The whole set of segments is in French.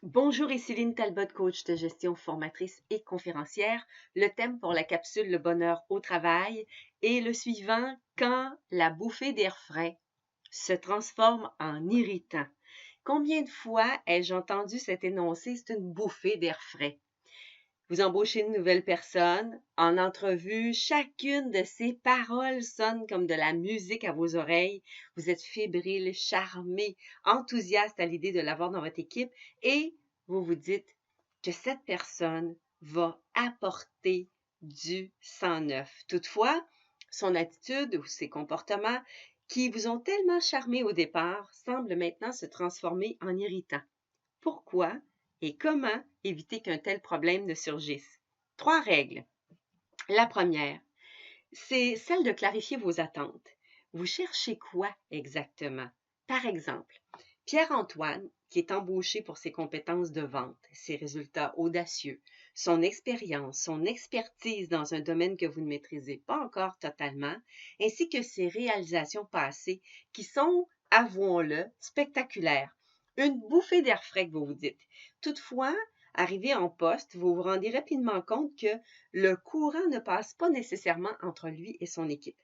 Bonjour, ici Céline Talbot, coach de gestion, formatrice et conférencière. Le thème pour la capsule Le bonheur au travail est le suivant: quand la bouffée d'air frais se transforme en irritant. Combien de fois ai-je entendu cet énoncé? C'est une bouffée d'air frais. Vous embauchez une nouvelle personne. En entrevue, chacune de ses paroles sonne comme de la musique à vos oreilles. Vous êtes fébrile, charmé, enthousiaste à l'idée de l'avoir dans votre équipe et vous vous dites que cette personne va apporter du sang neuf. Toutefois, son attitude ou ses comportements qui vous ont tellement charmé au départ semblent maintenant se transformer en irritants. Pourquoi et comment éviter qu'un tel problème ne surgisse? 3 règles. La première, c'est celle de clarifier vos attentes. Vous cherchez quoi exactement? Par exemple, Pierre-Antoine, qui est embauché pour ses compétences de vente, ses résultats audacieux, son expérience, son expertise dans un domaine que vous ne maîtrisez pas encore totalement, ainsi que ses réalisations passées qui sont, avouons-le, spectaculaires. Une bouffée d'air frais que vous vous dites. Toutefois, arrivé en poste, vous vous rendez rapidement compte que le courant ne passe pas nécessairement entre lui et son équipe.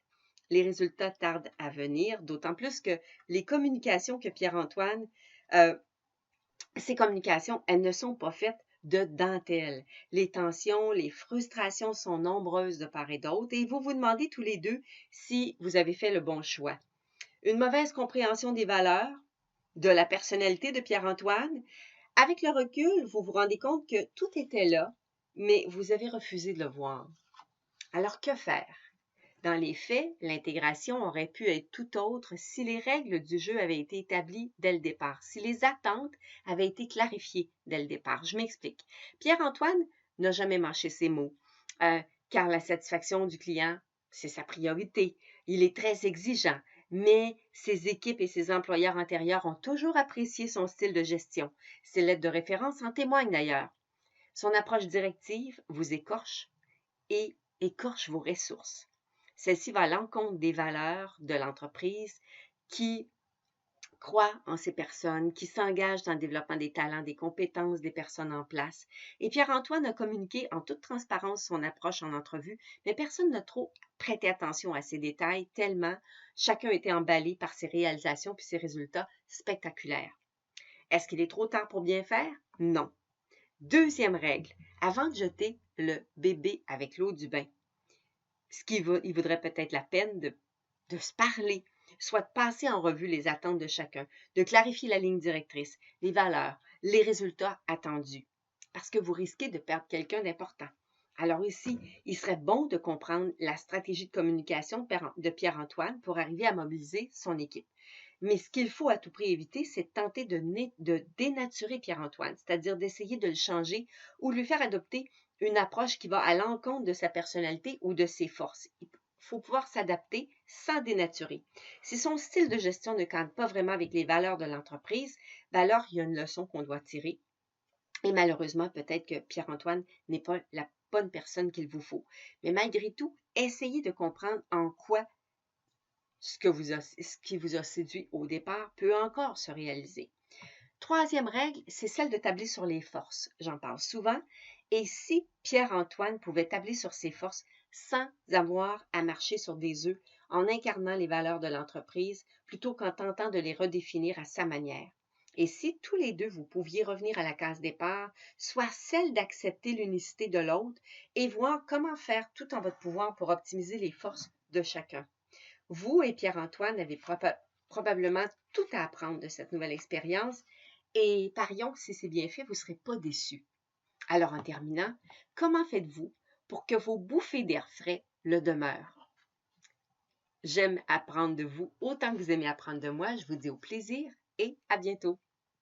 Les résultats tardent à venir, d'autant plus que les communications que Pierre-Antoine, euh, ces communications, elles ne sont pas faites de dentelle. Les tensions, les frustrations sont nombreuses de part et d'autre et vous vous demandez tous les deux si vous avez fait le bon choix. Une mauvaise compréhension des valeurs, de la personnalité de Pierre-Antoine. Avec le recul, vous vous rendez compte que tout était là, mais vous avez refusé de le voir. Alors, que faire? Dans les faits, l'intégration aurait pu être tout autre si les règles du jeu avaient été établies dès le départ, si les attentes avaient été clarifiées dès le départ. Je m'explique. Pierre-Antoine n'a jamais mâché ses mots, euh, car la satisfaction du client, c'est sa priorité. Il est très exigeant, mais ses équipes et ses employeurs antérieurs ont toujours apprécié son style de gestion. Ses lettres de référence en témoignent d'ailleurs. Son approche directive vous écorche et écorche vos ressources. Celle-ci va à l'encontre des valeurs de l'entreprise qui croit en ces personnes, qui s'engagent dans le développement des talents, des compétences des personnes en place. Et Pierre-Antoine a communiqué en toute transparence son approche en entrevue, mais personne n'a trop prêté attention à ces détails, tellement chacun était emballé par ses réalisations puis ses résultats spectaculaires. Est-ce qu'il est trop tard pour bien faire? Non. Deuxième règle, avant de jeter le bébé avec l'eau du bain, il vaudrait peut-être la peine de se parler, soit de passer en revue les attentes de chacun, de clarifier la ligne directrice, les valeurs, les résultats attendus, parce que vous risquez de perdre quelqu'un d'important. Alors ici, il serait bon de comprendre la stratégie de communication de Pierre-Antoine pour arriver à mobiliser son équipe. Mais ce qu'il faut à tout prix éviter, c'est de tenter de dénaturer Pierre-Antoine, c'est-à-dire d'essayer de le changer ou de lui faire adopter une approche qui va à l'encontre de sa personnalité ou de ses forces. Il faut pouvoir s'adapter sans dénaturer. Si son style de gestion ne cadre pas vraiment avec les valeurs de l'entreprise, ben alors il y a une leçon qu'on doit tirer. Et malheureusement, peut-être que Pierre-Antoine n'est pas la bonne personne qu'il vous faut. Mais malgré tout, essayez de comprendre en quoi ce qui vous a séduit au départ peut encore se réaliser. Troisième règle, c'est celle de tabler sur les forces. J'en parle souvent. Et si Pierre-Antoine pouvait tabler sur ses forces sans avoir à marcher sur des œufs, en incarnant les valeurs de l'entreprise, plutôt qu'en tentant de les redéfinir à sa manière? Et si tous les deux vous pouviez revenir à la case départ, soit celle d'accepter l'unicité de l'autre et voir comment faire tout en votre pouvoir pour optimiser les forces de chacun? Vous et Pierre-Antoine avez probablement tout à apprendre de cette nouvelle expérience et parions que si c'est bien fait, vous ne serez pas déçus. Alors en terminant, comment faites-vous pour que vos bouffées d'air frais le demeurent? J'aime apprendre de vous autant que vous aimez apprendre de moi. Je vous dis au plaisir et à bientôt.